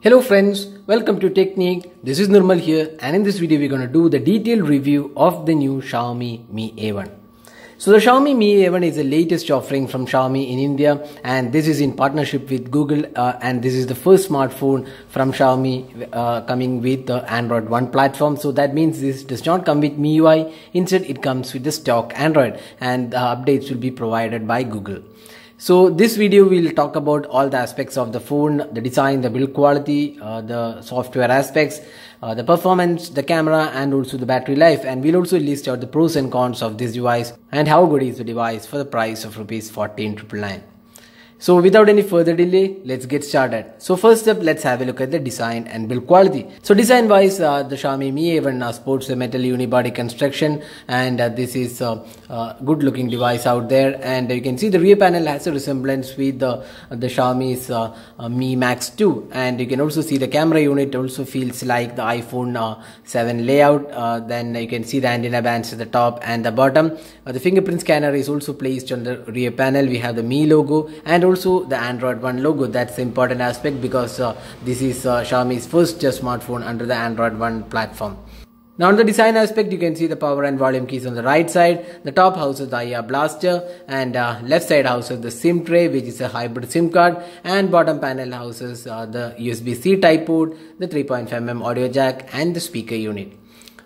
Hello friends, welcome to Technique. This is Nirmal here, and in this video we're going to do the detailed review of the new Xiaomi Mi A1. So the Xiaomi Mi A1 is the latest offering from Xiaomi in India, and this is in partnership with Google, and this is the first smartphone from Xiaomi coming with the Android 1 platform. So that means this does not come with MIUI, instead it comes with the stock Android, and updates will be provided by Google. So this video will talk about all the aspects of the phone, the design, the build quality, the software aspects, the performance, the camera, and also the battery life, and we'll also list out the pros and cons of this device and how good is the device for the price of rupees 14,999. So without any further delay, let's get started. So first up, let's have a look at the design and build quality. So design wise, the Xiaomi Mi A1 sports a metal unibody construction, and this is a good looking device out there, and you can see the rear panel has a resemblance with the Xiaomi's Mi Max 2, and you can also see the camera unit also feels like the iPhone 7 layout. Then you can see the antenna bands at the top and the bottom. The fingerprint scanner is also placed on the rear panel. We have the Mi logo and also the Android 1 logo. That's the important aspect because this is Xiaomi's first smartphone under the Android 1 platform. Now on the design aspect, you can see the power and volume keys on the right side. The top houses the IR blaster, and left side houses the SIM tray, which is a hybrid SIM card, and bottom panel houses the USB-C type port, the 3.5mm audio jack, and the speaker unit.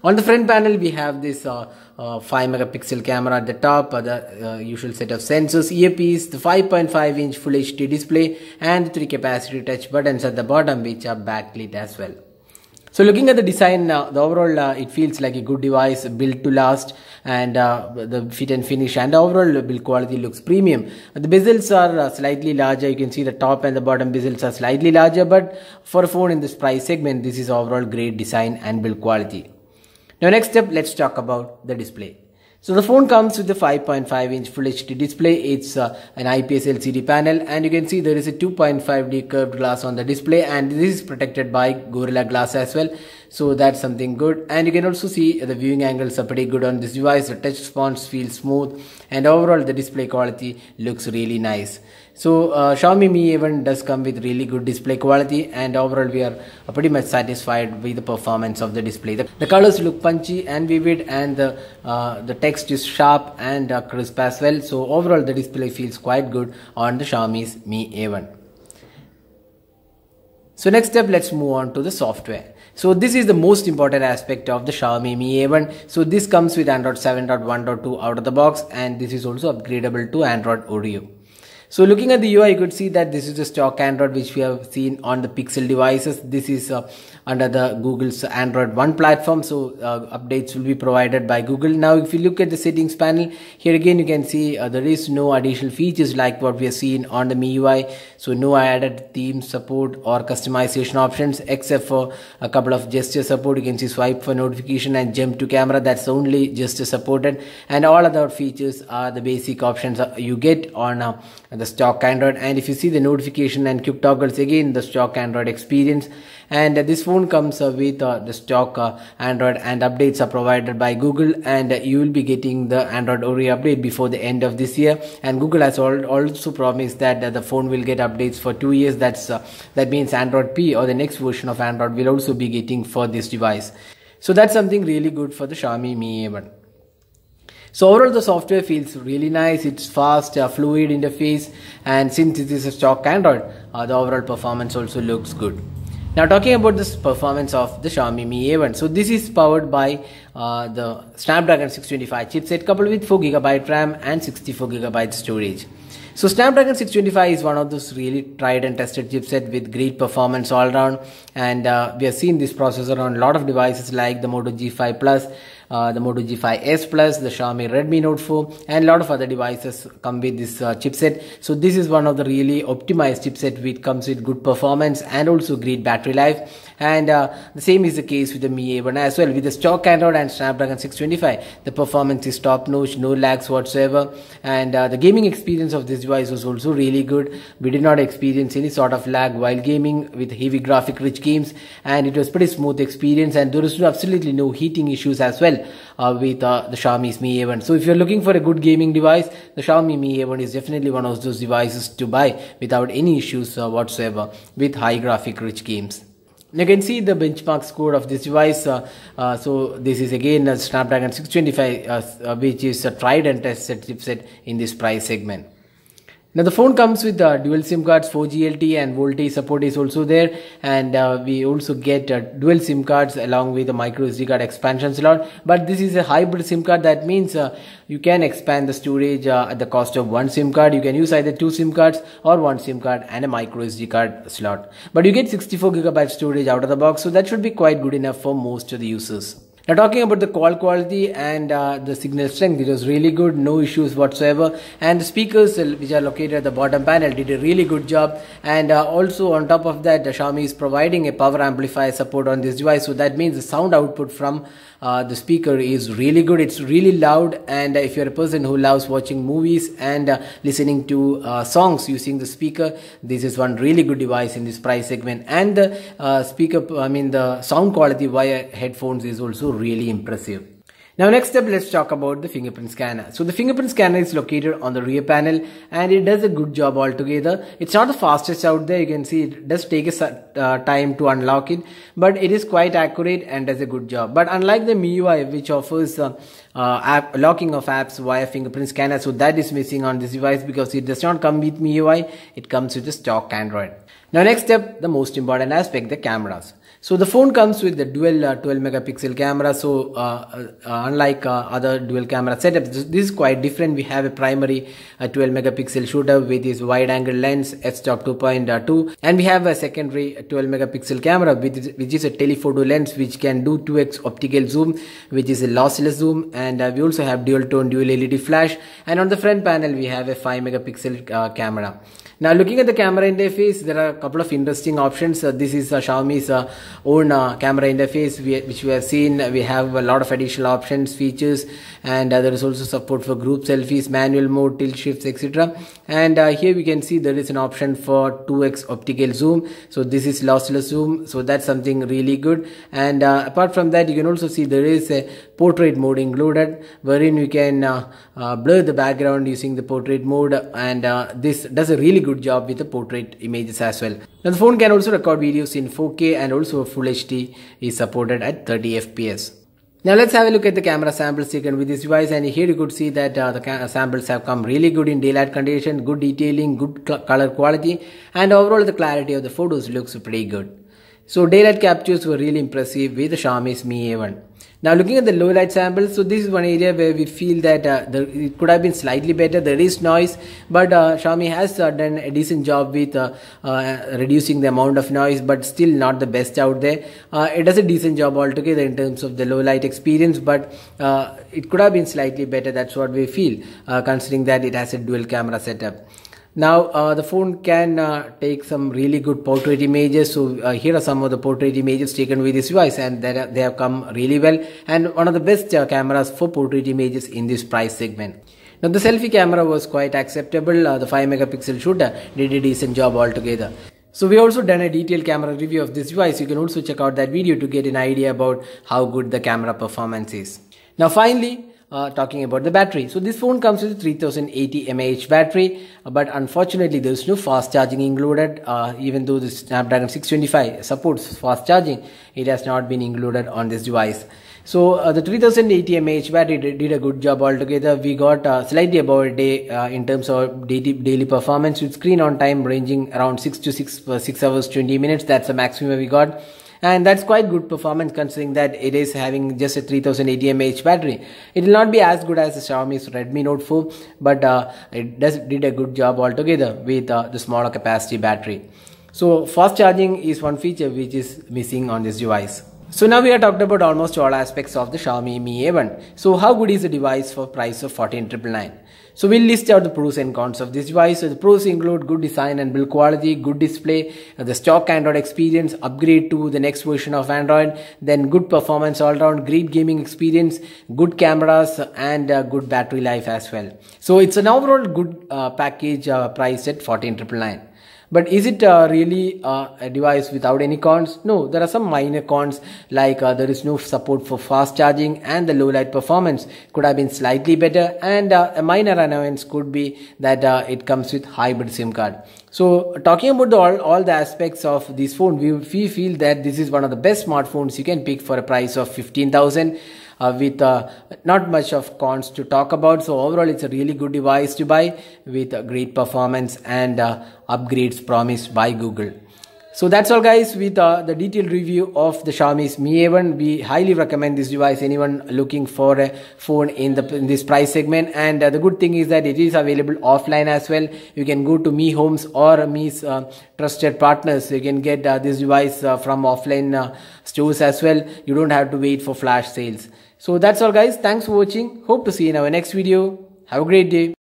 On the front panel, we have this 5-megapixel camera at the top, the usual set of sensors, earpiece, the 5.5-inch Full HD display, and the 3 capacity touch buttons at the bottom, which are backlit as well. So looking at the design, the overall it feels like a good device built to last, and the fit and finish and the overall build quality looks premium. The bezels are slightly larger. You can see the top and the bottom bezels are slightly larger, but for a phone in this price segment, this is overall great design and build quality. Now next up, let's talk about the display. So the phone comes with the 5.5-inch Full HD display. It's an IPS LCD panel, and you can see there is a 2.5D curved glass on the display, and this is protected by Gorilla Glass as well. So that's something good, and you can also see the viewing angles are pretty good on this device. The touch response feels smooth, and overall the display quality looks really nice. So Xiaomi Mi A1 does come with really good display quality, and overall we are pretty much satisfied with the performance of the display. The colors look punchy and vivid, and the text is sharp and crisp as well. So overall the display feels quite good on the Xiaomi's Mi A1. So next up, let's move on to the software. So this is the most important aspect of the Xiaomi Mi A1. So this comes with Android 7.1.2 out of the box, and this is also upgradable to Android Oreo. So looking at the UI, you could see that this is the stock Android which we have seen on the Pixel devices. This is under the Google's Android 1 platform, so updates will be provided by Google. Now if you look at the settings panel, here again you can see there is no additional features like what we have seen on the MIUI. So no added theme support or customization options except for a couple of gesture support. You can see swipe for notification and jump to camera. That's only gesture supported, and all other features are the basic options you get on the stock Android. And if you see the notification and quick toggles, again the stock Android experience. And this phone comes with the stock Android, and updates are provided by Google, and you will be getting the Android Oreo update before the end of this year. And Google has also promised that the phone will get updates for 2 years. That means Android P, or the next version of Android, will also be getting for this device. So that's something really good for the Xiaomi Mi A1. So overall the software feels really nice. It's fast, fluid interface, and since it is a stock Android, the overall performance also looks good. Now talking about this performance of the Xiaomi Mi A1. So this is powered by the Snapdragon 625 chipset coupled with 4GB RAM and 64GB storage. So Snapdragon 625 is one of those really tried and tested chipset with great performance all around, and we have seen this processor on a lot of devices like the Moto G5 Plus, the Moto G5s Plus, the Xiaomi Redmi Note 4, and a lot of other devices come with this chipset. So this is one of the really optimized chipset which comes with good performance and also great battery life. And the same is the case with the Mi A1 as well. With the stock Android and Snapdragon 625, the performance is top notch, no lags whatsoever, and the gaming experience of this device was also really good. We did not experience any sort of lag while gaming with heavy graphic rich games, and it was pretty smooth experience, and there is absolutely no heating issues as well with the Xiaomi's Mi A1. So if you're looking for a good gaming device, the Xiaomi Mi A1 is definitely one of those devices to buy without any issues whatsoever with high graphic rich games. You can see the benchmark score of this device. So this is again a Snapdragon 625, which is a tried and tested chipset in this price segment. Now the phone comes with dual SIM cards, 4G LTE and VoLTE support is also there, and we also get dual SIM cards along with a micro SD card expansion slot. But this is a hybrid SIM card. That means you can expand the storage at the cost of one SIM card. You can use either two SIM cards or one SIM card and a micro SD card slot. But you get 64GB storage out of the box, so that should be quite good enough for most of the users. Now talking about the call quality and the signal strength, it was really good, no issues whatsoever, and the speakers which are located at the bottom panel did a really good job. And also on top of that, Xiaomi is providing a power amplifier support on this device, so that means the sound output from the speaker is really good. It's really loud, and if you're a person who loves watching movies and listening to songs using the speaker, this is one really good device in this price segment. And the the sound quality via headphones is also really impressive. Now next up, let's talk about the fingerprint scanner. So the fingerprint scanner is located on the rear panel and it does a good job altogether. It's not the fastest out there. You can see it does take a time to unlock it, but it is quite accurate and does a good job. But unlike the MIUI, which offers locking of apps via fingerprint scanner, so that is missing on this device because it does not come with MIUI. It comes with the stock Android. Now next up, the most important aspect, the cameras. So the phone comes with the dual 12 megapixel camera. So unlike other dual camera setups, this is quite different. We have a primary 12 megapixel shooter with this wide angle lens f-stop 2.2, and we have a secondary 12 megapixel camera which is a telephoto lens which can do 2x optical zoom, which is a lossless zoom, and we also have dual tone dual LED flash, and on the front panel we have a 5 megapixel camera. Now looking at the camera interface, there are a couple of interesting options. This is Xiaomi's own camera interface which we have seen. We have a lot of additional options, features, and there is also support for group selfies, manual mode, tilt shifts, etc. And here we can see there is an option for 2x optical zoom. So this is lossless zoom, so that's something really good. And apart from that, you can also see there is a portrait mode included, wherein we can blur the background using the portrait mode, and this does a really good job with the portrait images as well. Now the phone can also record videos in 4K, and also Full HD is supported at 30 FPS. Now let's have a look at the camera samples taken with this device, and here you could see that the samples have come really good in daylight condition, good detailing, good color quality, and overall the clarity of the photos looks pretty good. So daylight captures were really impressive with the Xiaomi's Mi A1. Now looking at the low light samples, so this is one area where we feel that it could have been slightly better. There is noise, but Xiaomi has done a decent job with reducing the amount of noise, but still not the best out there. It does a decent job altogether in terms of the low light experience, but it could have been slightly better. That's what we feel, considering that it has a dual camera setup. Now the phone can take some really good portrait images. So here are some of the portrait images taken with this device, and they have come really well, and one of the best cameras for portrait images in this price segment. Now the selfie camera was quite acceptable. The 5 megapixel shooter did a decent job altogether. So we also done a detailed camera review of this device. You can also check out that video to get an idea about how good the camera performance is. Now finally, talking about the battery. So this phone comes with a 3080 mAh battery, but unfortunately there is no fast charging included. Even though the Snapdragon 625 supports fast charging, it has not been included on this device. So the 3080 mAh battery did a good job altogether. We got slightly above a day in terms of daily performance, with screen on time ranging around 6 hours 20 minutes. That's the maximum we got. And that's quite good performance considering that it is having just a 3080 mAh battery. It will not be as good as the Xiaomi's Redmi Note 4, but it did a good job altogether with the smaller capacity battery. So fast charging is one feature which is missing on this device. So now we have talked about almost all aspects of the Xiaomi Mi A1. So how good is the device for price of 14,999? So we'll list out the pros and cons of this device. So the pros include good design and build quality, good display, the stock Android experience, upgrade to the next version of Android, then good performance all around, great gaming experience, good cameras, and good battery life as well. So it's an overall good package priced at 14,999. But is it really a device without any cons? No, there are some minor cons, like there is no support for fast charging, and the low light performance could have been slightly better, and a minor annoyance could be that it comes with hybrid SIM card. So talking about all the aspects of this phone, we feel that this is one of the best smartphones you can pick for a price of 15,000 with not much of cons to talk about. So overall it's a really good device to buy with great performance and upgrades promised by Google. So that's all guys with the detailed review of the Xiaomi Mi A1. We highly recommend this device anyone looking for a phone in this price segment. And the good thing is that it is available offline as well. You can go to Mi Homes or Mi's trusted partners. You can get this device from offline stores as well. You don't have to wait for flash sales. So that's all guys. Thanks for watching. Hope to see you in our next video. Have a great day.